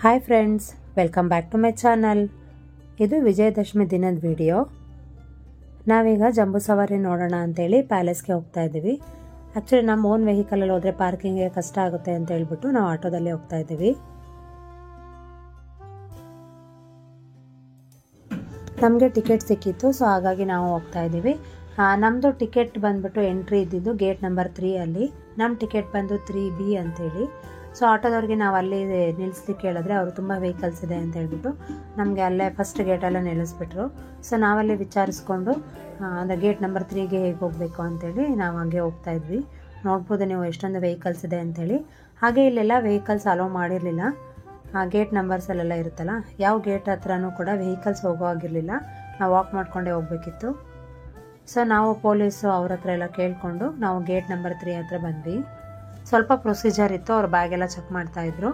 Hi friends, welcome back to my channel. ಇದು ವಿಜಯದಶಮಿ ದಿನದ video. ನಾವೀಗ ಜಂಬೂ ಸವಾರಿ ನೋಡೋಣ ಅಂತೇಳಿ ಪ್ಯಾಲೇಸ್ಗೆ ಹೋಗ್ತಾ ಇದ್ದೀವಿ. ಆ್ಯಕ್ಚುಲಿ ನಮ್ಮ ಓನ್ ವೆಹಿಕಲಲ್ಲಿ ಹೋದರೆ ಪಾರ್ಕಿಂಗ್ಗೆ ಕಷ್ಟ ಆಗುತ್ತೆ ಅಂತ ಹೇಳ್ಬಿಟ್ಟು ನಾವು ಆಟೋದಲ್ಲಿ ಹೋಗ್ತಾ ಇದ್ದೀವಿ. ನಮಗೆ ಟಿಕೆಟ್ ಸಿಕ್ಕಿತ್ತು, ಸೊ ಹಾಗಾಗಿ ನಾವು ಹೋಗ್ತಾ ಇದ್ದೀವಿ. ನಮ್ಮದು ಟಿಕೆಟ್ ಬಂದ್ಬಿಟ್ಟು ಎಂಟ್ರಿ ಇದ್ದಿದ್ದು ಗೇಟ್ ನಂಬರ್ 3 ಅಲ್ಲಿ. ನಮ್ಮ ಟಿಕೆಟ್ ಬಂದು 3B ಅಂತೇಳಿ. ಸೊ ಆಟೋದವ್ರಿಗೆ ನಾವು ಅಲ್ಲಿ ನಿಲ್ಲಿಸ್ಲಿಕ್ಕೆ ಹೇಳಿದ್ರೆ ಅವರು ತುಂಬ ವೆಹಿಕಲ್ಸ್ ಇದೆ ಅಂತ ಹೇಳ್ಬಿಟ್ಟು ನಮಗೆ ಅಲ್ಲೇ ಫಸ್ಟ್ ಗೇಟಲ್ಲೇ ನಿಲ್ಲಿಸ್ಬಿಟ್ರು. ಸೊ ನಾವಲ್ಲಿ ವಿಚಾರಿಸ್ಕೊಂಡು ಅಂದರೆ ಗೇಟ್ ನಂಬರ್ 3ಗೆ ಹೇಗೆ ಹೋಗಬೇಕು ಅಂತೇಳಿ ನಾವು ಹಾಗೆ ಹೋಗ್ತಾ ಇದ್ವಿ. ನೋಡ್ಬೋದು ನೀವು ಎಷ್ಟೊಂದು ವೆಹಿಕಲ್ಸ್ ಇದೆ ಅಂಥೇಳಿ. ಹಾಗೆ ಇಲ್ಲೆಲ್ಲ ವೆಹಿಕಲ್ಸ್ ಅಲೋ ಮಾಡಿರಲಿಲ್ಲ. ಗೇಟ್ ನಂಬರ್ಸಲ್ಲೆಲ್ಲ ಇರುತ್ತಲ್ಲ, ಯಾವ ಗೇಟ್ ಹತ್ರನೂ ಕೂಡ ವೆಹಿಕಲ್ಸ್ ಹೋಗೋ ಆಗಿರಲಿಲ್ಲ. ನಾವು ವಾಕ್ ಮಾಡ್ಕೊಂಡೇ ಹೋಗಬೇಕಿತ್ತು. ಸೊ ನಾವು ಪೊಲೀಸು ಅವ್ರ ಹತ್ರ ಎಲ್ಲ ಕೇಳಿಕೊಂಡು ನಾವು ಗೇಟ್ ನಂಬರ್ 3 ಹತ್ರ ಬಂದ್ವಿ. ಸ್ವಲ್ಪ ಪ್ರೊಸೀಜರ್ ಇತ್ತು, ಅವ್ರ ಬ್ಯಾಗೆಲ್ಲ ಚೆಕ್ ಮಾಡ್ತಾಯಿದ್ರು.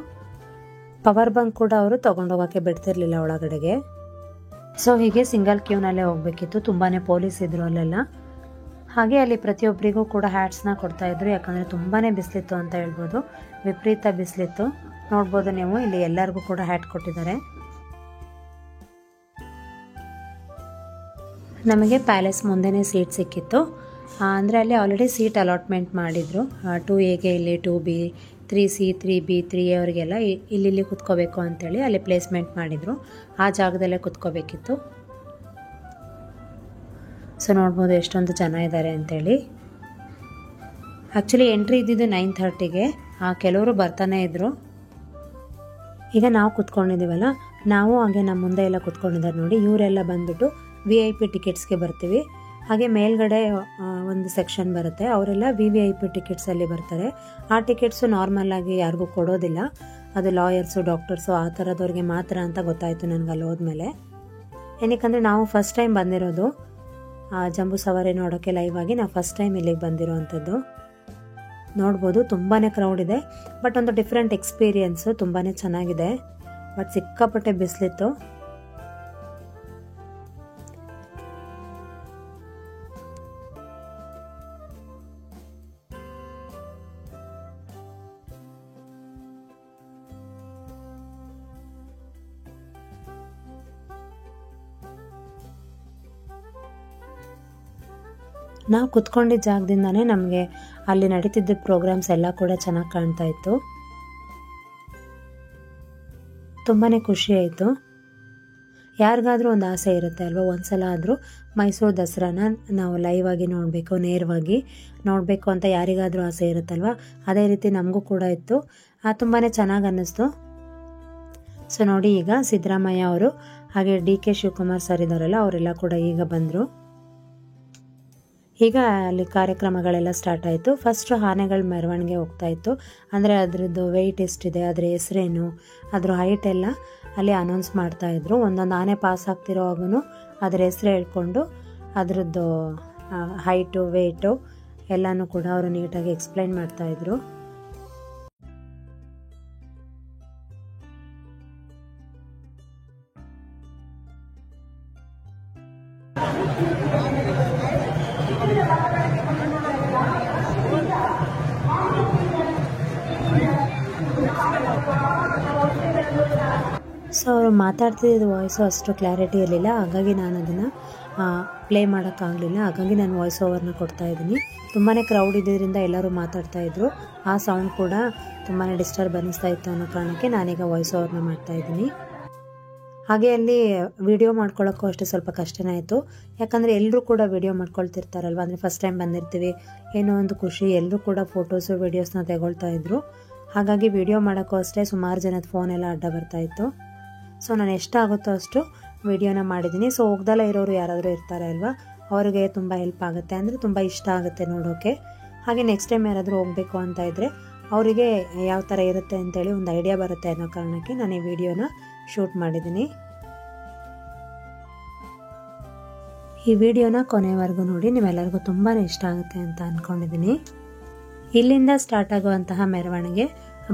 ಪವರ್ ಬಂಕ್ ಕೂಡ ಅವರು ತೊಗೊಂಡೋಗೋಕ್ಕೆ ಬಿಡ್ತಿರ್ಲಿಲ್ಲ ಒಳಗಡೆಗೆ. ಸೊ ಹೀಗೆ ಸಿಂಗಲ್ ಕ್ಯೂನಲ್ಲೇ ಹೋಗಬೇಕಿತ್ತು. ತುಂಬಾ ಪೊಲೀಸ್ ಇದ್ರು ಅಲ್ಲೆಲ್ಲ. ಹಾಗೆ ಅಲ್ಲಿ ಪ್ರತಿಯೊಬ್ಬರಿಗೂ ಕೂಡ ಹ್ಯಾಟ್ಸ್ನ ಕೊಡ್ತಾಯಿದ್ರು, ಯಾಕಂದರೆ ತುಂಬಾ ಬಿಸಿಲಿತ್ತು ಅಂತ ಹೇಳ್ಬೋದು. ವಿಪರೀತ ಬಿಸಿಲಿತ್ತು. ನೋಡ್ಬೋದು ನೀವು, ಇಲ್ಲಿ ಎಲ್ಲರಿಗೂ ಕೂಡ ಹ್ಯಾಟ್ ಕೊಟ್ಟಿದ್ದಾರೆ. ನಮಗೆ ಪ್ಯಾಲೇಸ್ ಮುಂದೆನೇ ಸೀಟ್ ಸಿಕ್ಕಿತ್ತು. ಅಂದರೆ ಅಲ್ಲಿ ಆಲ್ರೆಡಿ ಸೀಟ್ ಅಲಾಟ್ಮೆಂಟ್ ಮಾಡಿದರು. 2Aಗೆ ಇಲ್ಲಿ 2B, 3C, 3B, 3A ಅವರಿಗೆಲ್ಲ ಇಲ್ಲಿ ಕುತ್ಕೋಬೇಕು ಅಂತೇಳಿ ಅಲ್ಲಿ ಪ್ಲೇಸ್ಮೆಂಟ್ ಮಾಡಿದರು. ಆ ಜಾಗದಲ್ಲೇ ಕುತ್ಕೋಬೇಕಿತ್ತು. ಸೊ ನೋಡ್ಬೋದು ಎಷ್ಟೊಂದು ಜನ ಇದ್ದಾರೆ ಅಂತೇಳಿ. ಆ್ಯಕ್ಚುಲಿ ಎಂಟ್ರಿ ಇದ್ದಿದ್ದು 9:30ಗೆ. ಕೆಲವರು ಬರ್ತಾನೆ ಇದ್ದರು. ಈಗ ನಾವು ಕುತ್ಕೊಂಡಿದ್ದೀವಲ್ಲ, ನಾವು ಹಾಗೆ ನಮ್ಮ ಮುಂದೆ ಎಲ್ಲ ಕುತ್ಕೊಂಡಿದ್ದಾರೆ ನೋಡಿ. ಇವರೆಲ್ಲ ಬಂದ್ಬಿಟ್ಟು VIP ಟಿಕೆಟ್ಸ್ಗೆ ಬರ್ತೀವಿ. ಹಾಗೆ ಮೇಲ್ಗಡೆ ಒಂದು ಸೆಕ್ಷನ್ ಬರುತ್ತೆ, ಅವರೆಲ್ಲ VIP ಟಿಕೆಟ್ಸಲ್ಲಿ ಬರ್ತಾರೆ. ಆ ಟಿಕೆಟ್ಸು ನಾರ್ಮಲಾಗಿ ಯಾರಿಗೂ ಕೊಡೋದಿಲ್ಲ, ಅದು ಲಾಯರ್ಸು, ಡಾಕ್ಟರ್ಸು ಆ ಥರದವ್ರಿಗೆ ಮಾತ್ರ ಅಂತ ಗೊತ್ತಾಯಿತು ನನಗೆ ಅಲ್ಲಿ ಹೋದ್ಮೇಲೆ. ಏನಕ್ಕಂದರೆ ನಾವು ಫಸ್ಟ್ ಟೈಮ್ ಬಂದಿರೋದು ಜಂಬೂ ಸವಾರಿ ನೋಡೋಕ್ಕೆ ಲೈವ್ ಆಗಿ. ನಾವು ಫಸ್ಟ್ ಟೈಮ್ ಇಲ್ಲಿಗೆ ಬಂದಿರೋ ಅಂಥದ್ದು. ನೋಡ್ಬೋದು ತುಂಬಾ ಕ್ರೌಡ್ ಇದೆ, ಬಟ್ ಒಂದು ಡಿಫ್ರೆಂಟ್ ಎಕ್ಸ್ಪೀರಿಯನ್ಸು. ತುಂಬಾ ಚೆನ್ನಾಗಿದೆ, ಬಟ್ ಸಿಕ್ಕಾಪಟ್ಟೆ ಬಿಸಿಲಿತ್ತು. ನಾವು ಕುತ್ಕೊಂಡಿದ್ದ ಜಾಗದಿಂದನೇ ನಮಗೆ ಅಲ್ಲಿ ನಡೀತಿದ್ದ ಪ್ರೋಗ್ರಾಮ್ಸ್ ಎಲ್ಲ ಕೂಡ ಚೆನ್ನಾಗಿ ಕಾಣ್ತಾ ಇತ್ತು. ತುಂಬಾ ಖುಷಿ ಆಯಿತು. ಯಾರಿಗಾದರೂ ಒಂದು ಆಸೆ ಇರುತ್ತೆ ಅಲ್ವಾ, ಒಂದು ಸಲ ಆದರೂ ಮೈಸೂರು ದಸರಾನ ನಾವು ಲೈವ್ ಆಗಿ ನೋಡಬೇಕು, ನೇರವಾಗಿ ನೋಡಬೇಕು ಅಂತ ಯಾರಿಗಾದರೂ ಆಸೆ ಇರುತ್ತಲ್ವ, ಅದೇ ರೀತಿ ನಮಗೂ ಕೂಡ ಇತ್ತು. ತುಂಬಾ ಚೆನ್ನಾಗಿ ಅನ್ನಿಸ್ತು. ಸೊ ನೋಡಿ, ಈಗ ಸಿದ್ದರಾಮಯ್ಯ ಅವರು ಹಾಗೆ DK ಶಿವಕುಮಾರ್ ಸರ್ ಇದ್ದಾರಲ್ಲ, ಅವರೆಲ್ಲ ಕೂಡ ಈಗ ಬಂದರು. ಈಗ ಅಲ್ಲಿ ಕಾರ್ಯಕ್ರಮಗಳೆಲ್ಲ ಸ್ಟಾರ್ಟ್ ಆಯಿತು. ಫಸ್ಟು ಆನೆಗಳ ಮೆರವಣಿಗೆ ಹೋಗ್ತಾ ಇತ್ತು. ಅಂದರೆ ಅದರದ್ದು ವೆಯ್ಟ್ ಎಷ್ಟಿದೆ, ಅದರ ಹೆಸರೇನು, ಅದ್ರ ಹೈಟ್ ಎಲ್ಲ ಅಲ್ಲಿ ಅನೌನ್ಸ್ ಮಾಡ್ತಾಯಿದ್ರು. ಒಂದೊಂದು ಆನೆ ಪಾಸ್ ಆಗ್ತಿರೋವಾಗೂ ಅದರ ಹೆಸರು ಹೇಳ್ಕೊಂಡು ಅದರದ್ದು ಹೈಟು, ವೆಯ್ಟು ಎಲ್ಲನೂ ಕೂಡ ಅವರು ನೀಟಾಗಿ ಎಕ್ಸ್ಪ್ಲೈನ್ ಮಾಡ್ತಾಯಿದ್ರು. ಸೊ ಅವರು ಮಾತಾಡ್ತಿದ್ದ ವಾಯ್ಸು ಅಷ್ಟು ಕ್ಲಾರಿಟಿ ಇರಲಿಲ್ಲ, ಹಾಗಾಗಿ ನಾನು ಅದನ್ನು ಪ್ಲೇ ಮಾಡೋಕ್ಕಾಗಲಿಲ್ಲ. ಹಾಗಾಗಿ ನಾನು ವಾಯ್ಸ್ ಓವರ್ನ ಕೊಡ್ತಾಯಿದ್ದೀನಿ. ತುಂಬಾ ಕ್ರೌಡ್ ಇದ್ದಿದ್ದರಿಂದ ಎಲ್ಲರೂ ಮಾತಾಡ್ತಾಯಿದ್ರು. ಆ ಸೌಂಡ್ ಕೂಡ ತುಂಬಾ ಡಿಸ್ಟರ್ಬ್ ಅನ್ನಿಸ್ತಾ ಇತ್ತು ಅನ್ನೋ ಕಾರಣಕ್ಕೆ ನಾನೀಗ ವಾಯ್ಸ್ ಓವರ್ನ ಮಾಡ್ತಾಯಿದ್ದೀನಿ. ಹಾಗೆ ಅಲ್ಲಿ ವಿಡಿಯೋ ಮಾಡ್ಕೊಳ್ಳೋಕ್ಕೂ ಅಷ್ಟೇ ಸ್ವಲ್ಪ ಕಷ್ಟನೇ ಆಯಿತು. ಯಾಕಂದರೆ ಎಲ್ಲರೂ ಕೂಡ ವಿಡಿಯೋ ಮಾಡ್ಕೊಳ್ತಿರ್ತಾರಲ್ವ, ಅಂದರೆ ಫಸ್ಟ್ ಟೈಮ್ ಬಂದಿರ್ತೀವಿ, ಏನೋ ಒಂದು ಖುಷಿ. ಎಲ್ಲರೂ ಕೂಡ ಫೋಟೋಸು, ವೀಡಿಯೋಸ್ನ ತಗೊಳ್ತಾಯಿದ್ರು. ಹಾಗಾಗಿ ವಿಡಿಯೋ ಮಾಡೋಕ್ಕೂ ಅಷ್ಟೇ ಸುಮಾರು ಜನದ ಫೋನೆಲ್ಲ ಅಡ್ಡ ಬರ್ತಾಯಿತ್ತು. ಸೊ ನಾನು ಎಷ್ಟಾಗುತ್ತೋ ಅಷ್ಟು ವಿಡಿಯೋನ ಮಾಡಿದ್ದೀನಿ. ಸೊ ಹೋಗ್ದಲ್ಲೇ ಇರೋರು ಯಾರಾದರೂ ಇರ್ತಾರೆ ಅಲ್ವಾ, ಅವ್ರಿಗೆ ತುಂಬ ಹೆಲ್ಪ್ ಆಗುತ್ತೆ, ಅಂದರೆ ತುಂಬ ಇಷ್ಟ ಆಗುತ್ತೆ ನೋಡೋಕ್ಕೆ. ಹಾಗೆ ನೆಕ್ಸ್ಟ್ ಟೈಮ್ ಯಾರಾದರೂ ಹೋಗಬೇಕು ಅಂತ ಇದ್ದರೆ ಅವರಿಗೆ ಯಾವ ಥರ ಇರುತ್ತೆ ಅಂತೇಳಿ ಒಂದು ಐಡಿಯಾ ಬರುತ್ತೆ ಅನ್ನೋ ಕಾರಣಕ್ಕೆ ನಾನು ಈ ವಿಡಿಯೋನ ಶೂಟ್ ಮಾಡಿದ್ದೀನಿ. ಈ ವಿಡಿಯೋನ ಕೊನೆವರೆಗೂ ನೋಡಿ, ನೀವೆಲ್ಲರಿಗೂ ತುಂಬಾ ಇಷ್ಟ ಆಗುತ್ತೆ ಅಂತ ಅಂದ್ಕೊಂಡಿದ್ದೀನಿ. ಇಲ್ಲಿಂದ ಸ್ಟಾರ್ಟ್ ಆಗುವಂತಹ ಮೆರವಣಿಗೆ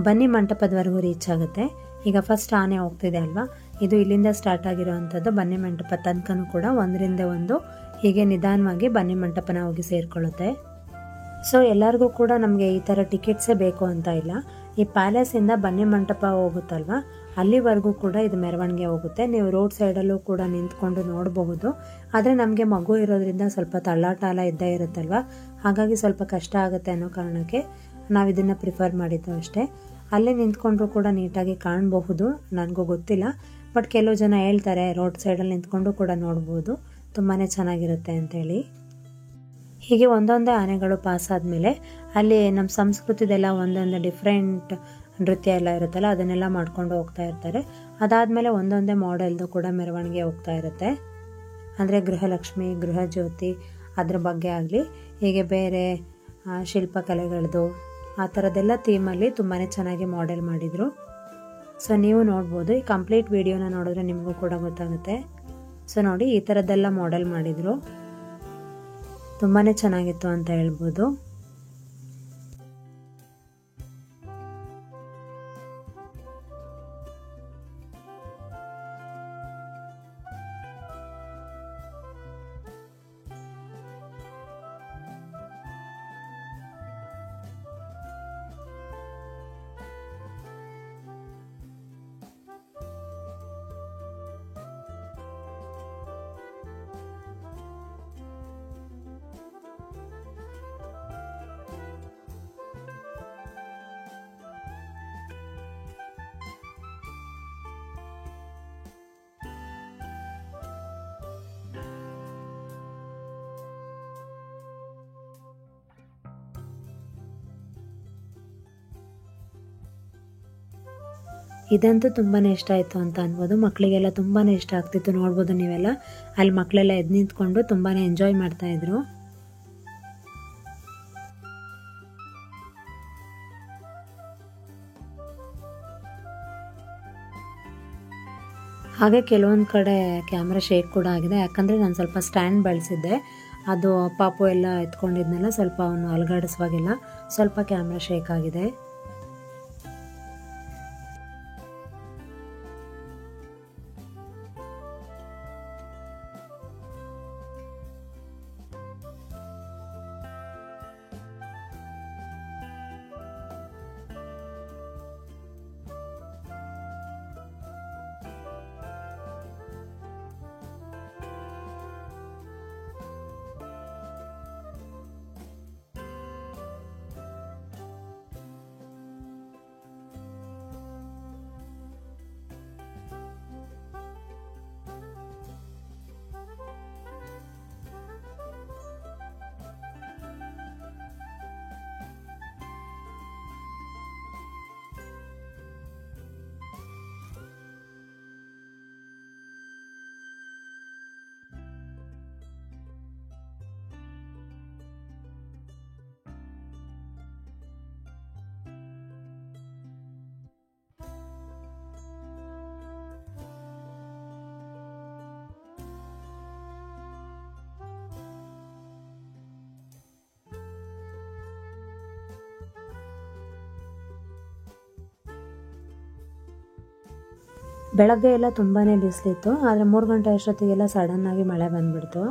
ಬನ್ನಿ ಮಂಟಪದವರೆಗೂ ರೀಚ್ ಆಗುತ್ತೆ. ಈಗ ಫಸ್ಟ್ ಆನೆ ಹೋಗ್ತಿದೆ ಅಲ್ವಾ, ಇದು ಇಲ್ಲಿಂದ ಸ್ಟಾರ್ಟ್ ಆಗಿರೋವಂಥದ್ದು. ಬನ್ನಿ ಮಂಟಪ ತನಕನೂ ಕೂಡ ಒಂದರಿಂದ ಒಂದು ಹೀಗೆ ನಿಧಾನವಾಗಿ ಬನ್ನಿ ಮಂಟಪನ ಹೋಗಿ ಸೇರಿಕೊಳ್ಳುತ್ತೆ. ಸೊ ಎಲ್ಲರಿಗೂ ಕೂಡ ನಮಗೆ ಈ ಥರ ಟಿಕೆಟ್ಸೇ ಬೇಕು ಅಂತ ಇಲ್ಲ. ಈ ಪ್ಯಾಲೇಸಿಂದ ಬನ್ನಿ ಮಂಟಪ ಹೋಗುತ್ತಲ್ವ, ಅಲ್ಲಿವರೆಗೂ ಕೂಡ ಇದು ಮೆರವಣಿಗೆ ಹೋಗುತ್ತೆ. ನೀವು ರೋಡ್ ಸೈಡಲ್ಲೂ ಕೂಡ ನಿಂತ್ಕೊಂಡು ನೋಡಬಹುದು. ಆದರೆ ನಮಗೆ ಮಗು ಇರೋದ್ರಿಂದ ಸ್ವಲ್ಪ ತಳ್ಳಾಟ ಎಲ್ಲ ಇದ್ದೇ ಇರುತ್ತಲ್ವ, ಹಾಗಾಗಿ ಸ್ವಲ್ಪ ಕಷ್ಟ ಆಗುತ್ತೆ ಅನ್ನೋ ಕಾರಣಕ್ಕೆ ನಾವು ಇದನ್ನು ಪ್ರಿಫರ್ ಮಾಡಿದ್ದು ಅಷ್ಟೇ. ಅಲ್ಲೇ ನಿಂತ್ಕೊಂಡ್ರೂ ಕೂಡ ನೀಟಾಗಿ ಕಾಣಬಹುದು, ನನಗೂ ಗೊತ್ತಿಲ್ಲ. ಬಟ್ ಕೆಲವು ಜನ ಹೇಳ್ತಾರೆ ರೋಡ್ ಸೈಡಲ್ಲಿ ನಿಂತ್ಕೊಂಡು ಕೂಡ ನೋಡ್ಬೋದು, ತುಂಬಾ ಚೆನ್ನಾಗಿರುತ್ತೆ ಅಂತೇಳಿ. ಹೀಗೆ ಒಂದೊಂದೇ ಆನೆಗಳು ಪಾಸ್ ಆದಮೇಲೆ ಅಲ್ಲಿ ನಮ್ಮ ಸಂಸ್ಕೃತಿದೆಲ್ಲ ಒಂದೊಂದು ಡಿಫ್ರೆಂಟ್ ನೃತ್ಯ ಎಲ್ಲ ಇರುತ್ತಲ್ಲ, ಅದನ್ನೆಲ್ಲ ಮಾಡ್ಕೊಂಡು ಹೋಗ್ತಾ ಇರ್ತಾರೆ. ಅದಾದಮೇಲೆ ಒಂದೊಂದೇ ಮಾಡೆಲ್ದು ಕೂಡ ಮೆರವಣಿಗೆ ಹೋಗ್ತಾ ಇರುತ್ತೆ. ಅಂದರೆ ಗೃಹಲಕ್ಷ್ಮಿ, ಗೃಹಜ್ಯೋತಿ ಅದ್ರ ಬಗ್ಗೆ ಆಗಲಿ, ಹೀಗೆ ಬೇರೆ ಶಿಲ್ಪಕಲೆಗಳದ್ದು ಆ ಥರದ್ದೆಲ್ಲ ಥೀಮಲ್ಲಿ ತುಂಬಾ ಚೆನ್ನಾಗಿ ಮಾಡೆಲ್ ಮಾಡಿದರು. ಸೊ ನೀವು ನೋಡ್ಬೋದು, ಈ ಕಂಪ್ಲೀಟ್ ವಿಡಿಯೋನ ನೋಡಿದ್ರೆ ನಿಮಗೂ ಕೂಡ ಗೊತ್ತಾಗುತ್ತೆ. ಸೊ ನೋಡಿ, ಈ ಥರದ್ದೆಲ್ಲ ಮಾಡೆಲ್ ಮಾಡಿದರು, ತುಂಬಾ ಚೆನ್ನಾಗಿತ್ತು ಅಂತ ಹೇಳ್ಬೋದು. ಇದಂತೂ ತುಂಬಾ ಇಷ್ಟ ಆಯಿತು ಅಂತ ಅನ್ಬೋದು. ಮಕ್ಕಳಿಗೆಲ್ಲ ತುಂಬಾ ಇಷ್ಟ ಆಗ್ತಿತ್ತು. ನೋಡ್ಬೋದು ನೀವೆಲ್ಲ, ಅಲ್ಲಿ ಮಕ್ಕಳೆಲ್ಲ ಎದ್ದು ನಿಂತ್ಕೊಂಡು ತುಂಬಾ ಎಂಜಾಯ್ ಮಾಡ್ತಾಯಿದ್ರು. ಹಾಗೆ ಕೆಲವೊಂದು ಕಡೆ ಕ್ಯಾಮ್ರಾ ಶೇಕ್ ಕೂಡ ಆಗಿದೆ, ಯಾಕಂದರೆ ನಾನು ಸ್ವಲ್ಪ ಸ್ಟ್ಯಾಂಡ್ ಬಳಸಿದ್ದೆ. ಅದು ಪಾಪು ಎಲ್ಲ ಎತ್ಕೊಂಡಿದ್ನೆಲ್ಲ ಸ್ವಲ್ಪ ಅವನು ಅಲುಗಾಡಿಸುವಾಗೆಲ್ಲ ಸ್ವಲ್ಪ ಕ್ಯಾಮ್ರಾ ಶೇಕ್ ಆಗಿದೆ. ಬೆಳಗ್ಗೆ ಎಲ್ಲ ತುಂಬಾ ಬಿಸಿಲಿತ್ತು, ಆದರೆ 3 ಗಂಟೆ ಅಷ್ಟೊತ್ತಿಗೆಲ್ಲ ಸಡನ್ನಾಗಿ ಮಳೆ ಬಂದ್ಬಿಡ್ತು.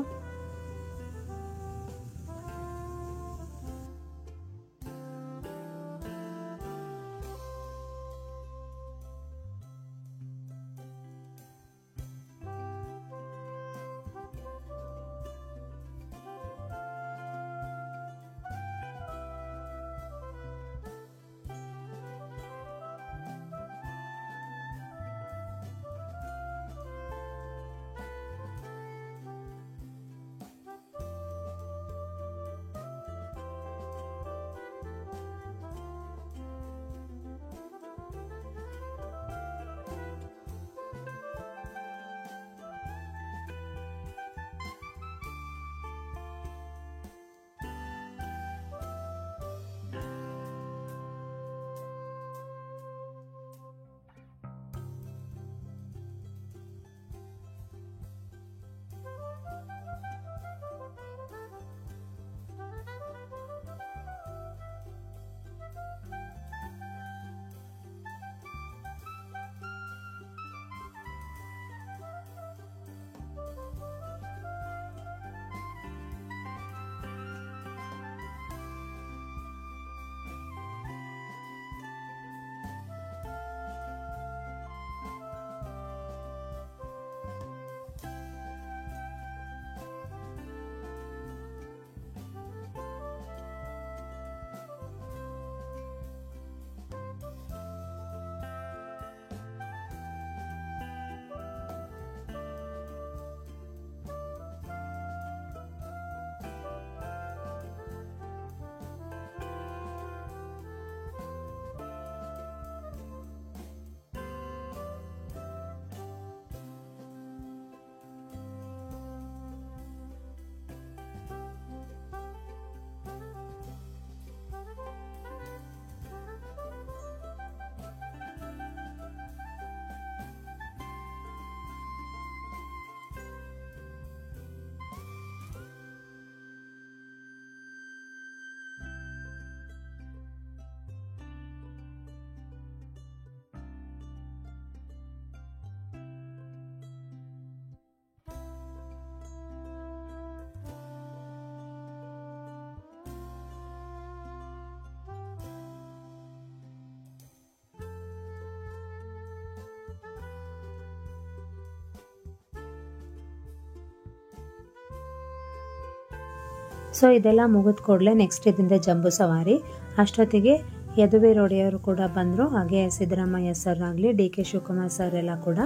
ಸೊ ಇದೆಲ್ಲ ಮುಗಿದ ಕೂಡಲೇ ನೆಕ್ಸ್ಟ್ ಇದರಿಂದ ಜಂಬೂ ಸವಾರಿ. ಅಷ್ಟೊತ್ತಿಗೆ ಯದುವೀರ್ ಒಡೆಯವರು ಕೂಡ ಬಂದರು. ಹಾಗೆ ಸಿದ್ದರಾಮಯ್ಯ ಸರ್ ಆಗಲಿ, ಡಿ ಕೆ ಶಿವಕುಮಾರ್ ಸರ್ ಎಲ್ಲ ಕೂಡ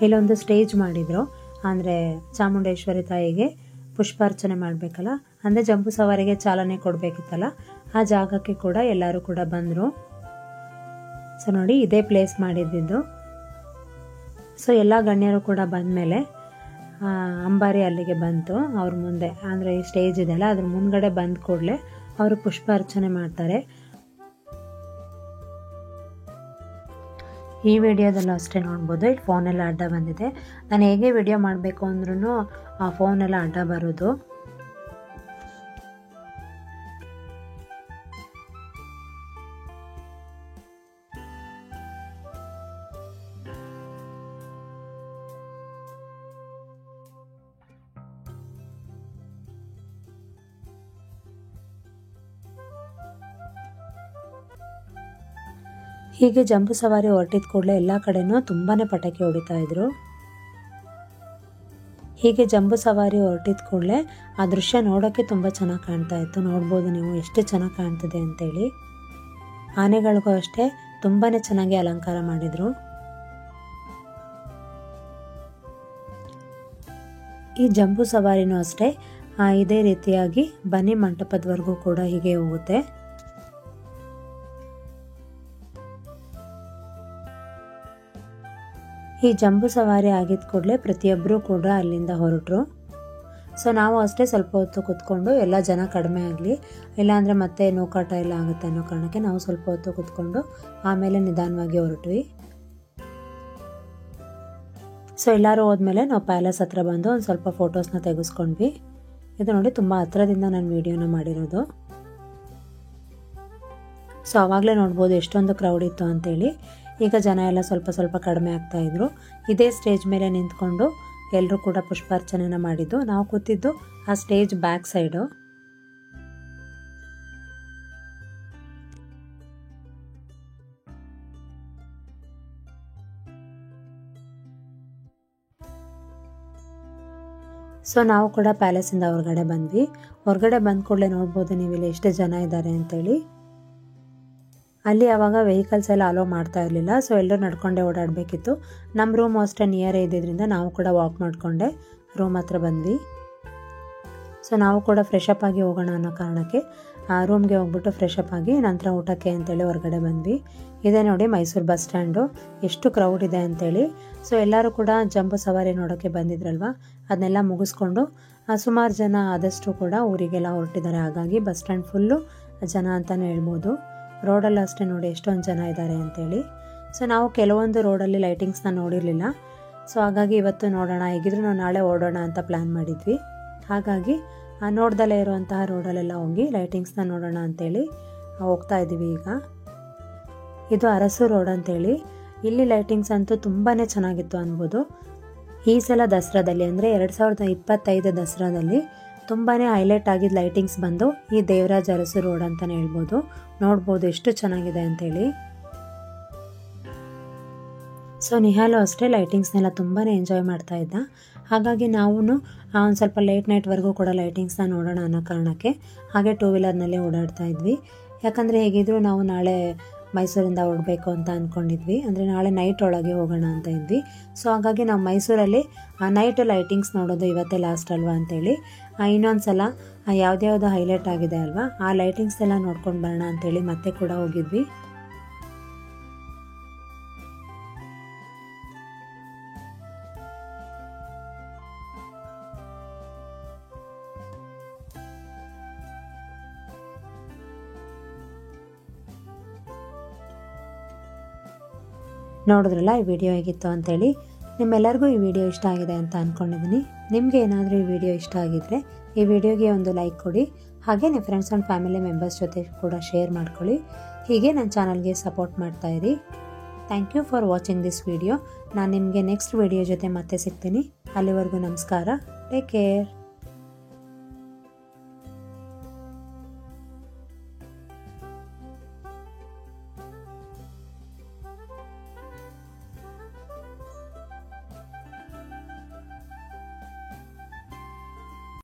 ಇಲ್ಲೊಂದು ಸ್ಟೇಜ್ ಮಾಡಿದರು. ಅಂದರೆ ಚಾಮುಂಡೇಶ್ವರಿ ತಾಯಿಗೆ ಪುಷ್ಪಾರ್ಚನೆ ಮಾಡಬೇಕಲ್ಲ, ಅಂದರೆ ಜಂಬೂ ಸವಾರಿಗೆ ಚಾಲನೆ ಕೊಡಬೇಕಿತ್ತಲ್ಲ, ಆ ಜಾಗಕ್ಕೆ ಕೂಡ ಎಲ್ಲರೂ ಕೂಡ ಬಂದರು. ಸೊ ನೋಡಿ, ಇದೇ ಪ್ಲೇಸ್ ಮಾಡಿದ್ದು. ಸೊ ಎಲ್ಲ ಗಣ್ಯರು ಕೂಡ ಬಂದಮೇಲೆ ಅಂಬಾರಿ ಅಲ್ಲಿಗೆ ಬಂತು ಅವ್ರ ಮುಂದೆ. ಅಂದರೆ ಈ ಸ್ಟೇಜ್ ಇದೆಯಲ್ಲ, ಅದ್ರ ಮುಂದ್ಗಡೆ ಬಂದ ಕೂಡಲೇ ಅವರು ಪುಷ್ಪಾರ್ಚನೆ ಮಾಡ್ತಾರೆ. ಈ ವಿಡಿಯೋದಲ್ಲೂ ಅಷ್ಟೇ ನೋಡ್ಬೋದು, ಇಲ್ಲಿ ಫೋನೆಲ್ಲ ಅಡ್ಡ ಬಂದಿದೆ. ನಾನು ಹೇಗೆ ವಿಡಿಯೋ ಮಾಡಬೇಕು ಅಂದ್ರೂ ಆ ಫೋನೆಲ್ಲ ಅಡ್ಡ ಬರೋದು. ಹೀಗೆ ಜಂಬೂ ಸವಾರಿ ಹೊರಟಿದ ಕೂಡಲೇ ಎಲ್ಲ ಕಡೆನೂ ತುಂಬಾ ಪಟಾಕಿ ಹೊಡಿತಾ ಇದ್ರು. ಹೀಗೆ ಜಂಬೂ ಸವಾರಿ ಹೊರಟಿದ ಕೂಡಲೇ ಆ ದೃಶ್ಯ ನೋಡೋಕ್ಕೆ ತುಂಬ ಚೆನ್ನಾಗಿ ಕಾಣ್ತಾ ಇತ್ತು. ನೋಡ್ಬೋದು ನೀವು ಎಷ್ಟು ಚೆನ್ನಾಗಿ ಕಾಣ್ತಿದೆ ಅಂತೇಳಿ. ಆನೆಗಳಿಗೂ ಅಷ್ಟೇ ತುಂಬಾ ಚೆನ್ನಾಗಿ ಅಲಂಕಾರ ಮಾಡಿದರು. ಈ ಜಂಬೂ ಸವಾರಿನೂ ಅಷ್ಟೇ ಇದೇ ರೀತಿಯಾಗಿ ಬನ್ನಿ ಮಂಟಪದವರೆಗೂ ಕೂಡ ಹೀಗೆ ಹೋಗುತ್ತೆ. ಈ ಜಂಬೂ ಸವಾರಿ ಆಗಿದ ಕೂಡಲೇ ಪ್ರತಿಯೊಬ್ಬರೂ ಕೂಡ ಅಲ್ಲಿಂದ ಹೊರಟರು. ಸೊ ನಾವು ಅಷ್ಟೇ ಸ್ವಲ್ಪ ಹೊತ್ತು ಕೂತ್ಕೊಂಡು, ಎಲ್ಲ ಜನ ಕಡಿಮೆ ಆಗಲಿ, ಇಲ್ಲಾಂದರೆ ಮತ್ತೆ ನೂಕಾಟ ಎಲ್ಲ ಆಗುತ್ತೆ ಅನ್ನೋ ಕಾರಣಕ್ಕೆ ನಾವು ಸ್ವಲ್ಪ ಹೊತ್ತು ಕೂತ್ಕೊಂಡು ಆಮೇಲೆ ನಿಧಾನವಾಗಿ ಹೊರಟ್ವಿ. ಸೊ ಎಲ್ಲರೂ ಹೋದ್ಮೇಲೆ ನಾವು ಪ್ಯಾಲೇಸ್ ಹತ್ರ ಬಂದು ಒಂದು ಸ್ವಲ್ಪ ಫೋಟೋಸ್ನ ತೆಗೆಸ್ಕೊಂಡ್ವಿ. ಇದು ನೋಡಿ, ತುಂಬ ಹತ್ರದಿಂದ ನಾನು ವಿಡಿಯೋನ ಮಾಡಿರೋದು. ಸೊ ಆವಾಗಲೇ ನೋಡ್ಬೋದು ಎಷ್ಟೊಂದು ಕ್ರೌಡ್ ಇತ್ತು ಅಂತೇಳಿ. ಈಗ ಜನ ಎಲ್ಲ ಸ್ವಲ್ಪ ಸ್ವಲ್ಪ ಕಡಿಮೆ ಆಗ್ತಾ ಇದ್ರು. ಇದೇ ಸ್ಟೇಜ್ ಮೇಲೆ ನಿಂತ್ಕೊಂಡು ಎಲ್ಲರೂ ಕೂಡ ಪುಷ್ಪಾರ್ಚನೆನ ಮಾಡಿದ್ದು. ನಾವು ಕೂತಿದ್ದು ಆ ಸ್ಟೇಜ್ ಬ್ಯಾಕ್ ಸೈಡು. ಸೊ ನಾವು ಕೂಡ ಪ್ಯಾಲೇಸಿಂದ ಹೊರಗಡೆ ಬಂದ್ವಿ. ಹೊರಗಡೆ ಬಂದ ಕೂಡಲೇ ನೋಡ್ಬೋದು ನೀವಿಲ್ಲಿ ಎಷ್ಟು ಜನ ಇದ್ದಾರೆ ಅಂತೇಳಿ. ಅಲ್ಲಿ ಆವಾಗ ವೆಹಿಕಲ್ಸ್ ಎಲ್ಲ ಅಲೋ ಮಾಡ್ತಾ ಇರಲಿಲ್ಲ. ಸೊ ಎಲ್ಲರೂ ನಡ್ಕೊಂಡೇ ಓಡಾಡಬೇಕಿತ್ತು. ನಮ್ಮ ರೂಮ್ ಅಷ್ಟೇ ನಿಯರೇ ಇದ್ದಿದ್ದರಿಂದ ನಾವು ಕೂಡ ವಾಕ್ ಮಾಡಿಕೊಂಡೆ ರೂಮ್ ಹತ್ರ ಬಂದ್ವಿ. ಸೊ ನಾವು ಕೂಡ ಫ್ರೆಶ್ ಅಪ್ ಆಗಿ ಹೋಗೋಣ ಅನ್ನೋ ಕಾರಣಕ್ಕೆ ರೂಮ್ಗೆ ಹೋಗ್ಬಿಟ್ಟು ಫ್ರೆಶ್ ಅಪ್ ಆಗಿ ನಂತರ ಊಟಕ್ಕೆ ಅಂತೇಳಿ ಹೊರಗಡೆ ಬಂದ್ವಿ. ಇದೇ ನೋಡಿ ಮೈಸೂರು ಬಸ್ ಸ್ಟ್ಯಾಂಡು, ಎಷ್ಟು ಕ್ರೌಡ್ ಇದೆ ಅಂತೇಳಿ. ಸೊ ಎಲ್ಲರೂ ಕೂಡ ಜಂಬೂ ಸವಾರಿ ನೋಡೋಕ್ಕೆ ಬಂದಿದ್ರಲ್ವ, ಅದನ್ನೆಲ್ಲ ಮುಗಿಸ್ಕೊಂಡು ಸುಮಾರು ಜನ ಆದಷ್ಟು ಕೂಡ ಊರಿಗೆಲ್ಲ ಹೊರಟಿದ್ದಾರೆ. ಹಾಗಾಗಿ ಬಸ್ ಸ್ಟ್ಯಾಂಡ್ ಫುಲ್ಲು ಜನ ಅಂತಲೇ ಹೇಳ್ಬೋದು. ರೋಡಲ್ಲಿ ಅಷ್ಟೇ ನೋಡಿ ಎಷ್ಟೊಂದು ಜನ ಇದ್ದಾರೆ ಅಂತೇಳಿ. ಸೊ ನಾವು ಕೆಲವೊಂದು ರೋಡಲ್ಲಿ ಲೈಟಿಂಗ್ಸ್ನ ನೋಡಿರಲಿಲ್ಲ. ಸೊ ಹಾಗಾಗಿ ಇವತ್ತು ನೋಡೋಣ, ಹೇಗಿದ್ರು ನಾವು ನಾಳೆ ಓಡೋಣ ಅಂತ ಪ್ಲ್ಯಾನ್ ಮಾಡಿದ್ವಿ. ಹಾಗಾಗಿ ನೋಡ್ದಲ್ಲೇ ಇರುವಂತಹ ರೋಡಲ್ಲೆಲ್ಲ ಹೋಗಿ ಲೈಟಿಂಗ್ಸ್ನ ನೋಡೋಣ ಅಂತೇಳಿ ಹೋಗ್ತಾ ಇದ್ದೀವಿ. ಈಗ ಇದು ಅರಸು ರೋಡ್ ಅಂತೇಳಿ. ಇಲ್ಲಿ ಲೈಟಿಂಗ್ಸ್ ಅಂತೂ ತುಂಬಾ ಚೆನ್ನಾಗಿತ್ತು ಅನ್ಬೋದು. ಈ ಸಲ ದಸರಾದಲ್ಲಿ ಅಂದರೆ 2025 ದಸರಾದಲ್ಲಿ ತುಂಬಾ ಹೈಲೈಟ್ ಆಗಿದ್ದ ಲೈಟಿಂಗ್ಸ್ ಬಂದು ಈ ದೇವರಾಜ್ ಅರಸು ರೋಡ್ ಅಂತಲೇ ಹೇಳ್ಬೋದು. ನೋಡ್ಬೋದು ಎಷ್ಟು ಚೆನ್ನಾಗಿದೆ ಅಂತೇಳಿ. ಸೊ ನಿಹಾಲು ಅಷ್ಟೇ ಲೈಟಿಂಗ್ಸ್ನೆಲ್ಲ ತುಂಬಾ ಎಂಜಾಯ್ ಮಾಡ್ತಾ ಇದ್ದ. ಹಾಗಾಗಿ ನಾವು ಒಂದು ಸ್ವಲ್ಪ ಲೇಟ್ ನೈಟ್ವರೆಗೂ ಕೂಡ ಲೈಟಿಂಗ್ಸ್ನ ನೋಡೋಣ ಅನ್ನೋ ಕಾರಣಕ್ಕೆ ಹಾಗೆ ಟೂ ವೀಲರ್ನಲ್ಲೇ ಓಡಾಡ್ತಾ ಇದ್ವಿ. ಯಾಕಂದರೆ ಹೇಗಿದ್ರು ನಾವು ನಾಳೆ ಮೈಸೂರಿಂದ ಹೊರಡಬೇಕು ಅಂತ ಅಂದ್ಕೊಂಡಿದ್ವಿ. ಅಂದರೆ ನಾಳೆ ನೈಟ್ ಒಳಗೆ ಹೋಗೋಣ ಅಂತ ಇದ್ವಿ. ಸೊ ಹಾಗಾಗಿ ನಾವು ಮೈಸೂರಲ್ಲಿ ನೈಟ್ ಲೈಟಿಂಗ್ಸ್ ನೋಡೋದು ಇವತ್ತೇ ಲಾಸ್ಟ್ ಅಲ್ವಾ ಅಂತೇಳಿ ಇನ್ನೊಂದು ಸಲ ಯಾವ್ದ್ಯಾವ್ದು ಹೈಲೈಟ್ ಆಗಿದೆ ಅಲ್ವಾ ಆ ಲೈಟಿಂಗ್ಸ್ ಎಲ್ಲ ನೋಡ್ಕೊಂಡು ಬರೋಣ ಅಂತೇಳಿ ಮತ್ತೆ ಕೂಡ ಹೋಗಿದ್ವಿ. ನೋಡಿದ್ರಲ್ಲ ಈ ವಿಡಿಯೋ ಹೇಗಿತ್ತು ಅಂತೇಳಿ. ನಿಮ್ಮೆಲ್ಲರಿಗೂ ಈ ವಿಡಿಯೋ ಇಷ್ಟ ಆಗಿದೆ ಅಂತ ಅಂದ್ಕೊಂಡಿದ್ದೀನಿ. ನಿಮಗೆ ಏನಾದರೂ ಈ ವಿಡಿಯೋ ಇಷ್ಟ ಆಗಿದ್ದರೆ ಈ ವಿಡಿಯೋಗೆ ಒಂದು ಲೈಕ್ ಕೊಡಿ. ಹಾಗೆ ನಿಮ್ಮ ಫ್ರೆಂಡ್ಸ್ ಆ್ಯಂಡ್ ಫ್ಯಾಮಿಲಿ ಮೆಂಬರ್ಸ್ ಜೊತೆ ಕೂಡ ಶೇರ್ ಮಾಡ್ಕೊಳ್ಳಿ. ಹೀಗೆ ನನ್ನ ಚಾನಲ್ಗೆ ಸಪೋರ್ಟ್ ಮಾಡ್ತಾಯಿರಿ. Thank you for watching this video. ನಾನು ನಿಮಗೆ ನೆಕ್ಸ್ಟ್ ವಿಡಿಯೋ ಜೊತೆ ಮತ್ತೆ ಸಿಗ್ತೀನಿ. ಅಲ್ಲಿವರೆಗೂ ನಮಸ್ಕಾರ. Take care.